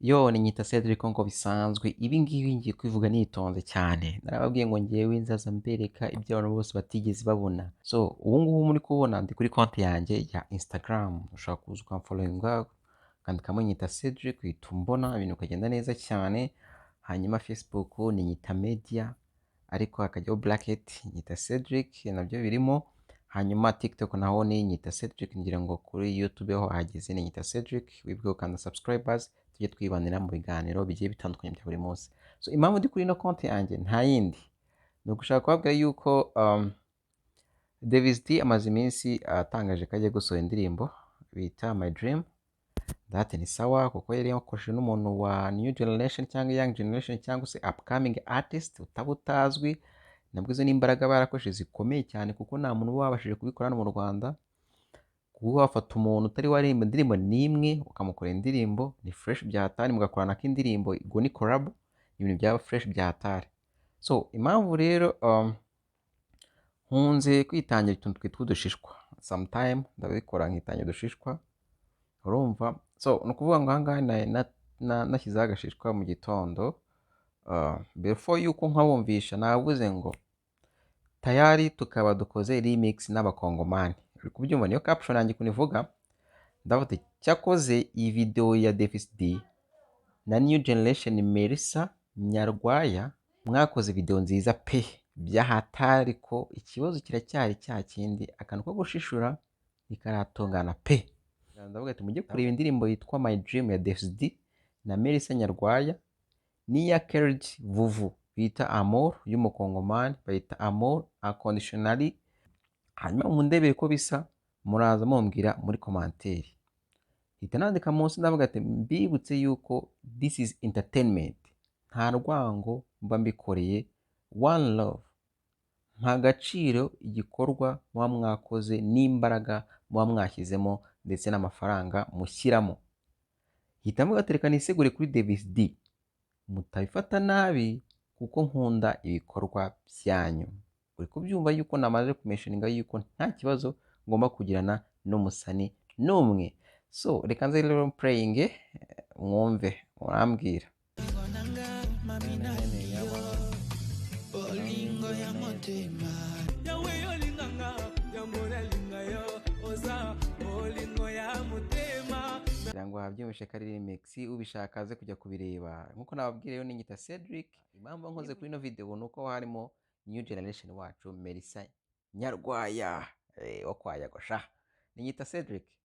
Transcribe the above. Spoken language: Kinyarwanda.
Yo ninyita Cedric ngo bisanzwe ibi ngibi ngiye kwivuga nitonze cyane narababwiye ngo ngewe nzaza mbereka ibyo abantu bose batigeze babona so ubu ngubu muri kubona ndi kuri konti yanjye ya Instagram ushobora kuza ukamfollowinga ukandikamo nyita Cedric uhita umbona ibintu ukagenda neza cyane hanyuma Facebook ninyita media ariko hakajyaho bracket nyita Cedric nabyo birimo hanyuma TikTok naho ni nyita Cedric ngira ngo kuri YouTube ho hageze ni nyita Cedric wibwe ukanda subscribers tujye twibanira mu biganiro bigiye bitandukanye bya buri munsi so impamvu ndi kuri no konti yanjye nta yindi ni ugushaka kubabwira yuko Davis D amaze iminsi atangaje ko agiye gusohora indirimbo bita My Dream that ni sawa kuko yari yakoresheje n'umuntu wa New Generation cyangwa Young Generation cyangwa se upcoming artist utabutazwi nabwo izo n'imbaraga barakoresheje zikomeye cyane kuko nta muntu wabashije kubikora hano mu Rwanda kuba wafata umuntu utari waririmba indirimbo n'imwe ukamukorera indirimbo ni fresh bya hatari mugakorana k'indirimbo ubwo ni collab ibintu byaba fresh bya hatari so impamvu rero nkunze kwitangira utuntu twitwa udushishwa sometime ndabikora nkitangira udushishwa urumva so ni ukuvuga ngo ahangaha nashyizeho agashishwa mu gitondo before yuko nkabumvisha navuze ngo tayari tukaba dukoze remix n'abakongomani uri kubyumva niyo caption yanjye kunivuga ndavuga cyakoze iyi video ya Davis D na New Generation Melissa Nyarwaya mwakoze video nziza pe byahatari ko ikibazo kiracyari cya kindi akantu ko gushishura ikaratongana pe ndavuga ati mujye kureba indirimbo yitwa My Dream ya Davis D na Melissa Nyarwaya niya Kerj Vuvu bita Amour y'umukongomani bayita Amour unconditionally hanyuma mundebere ko bisa muraza mumbwira muri commentaire hita nandika munsi ndavuga ati mbibutse yuko this is entertainment nta rwango mba mbikoreye one love nta gaciro igikorwa muba mwakoze n'imbaraga muba mwashyizemo ndetse n'amafaranga mushyiramo hita mvuga ati reka nisegure kuri Davis D mutabifata nabi kuko nkunda ibikorwa byanyu uri kubyumva yuko namaze kumeshoninga yuko nta kibazo ngomba kugirana n'umusani n'umwe so reka nze rero praying mwumve murambwira kugira ngo wabyumvishe ko ari remix ubishaka aze kujya kubireba nkuko nababwiye rero ninyita Cedric impamvu nkoze kuri ino video nuko harimo New Generation wacu Melissa Nyarwaya wo kwa Yagosha ninyita Cedric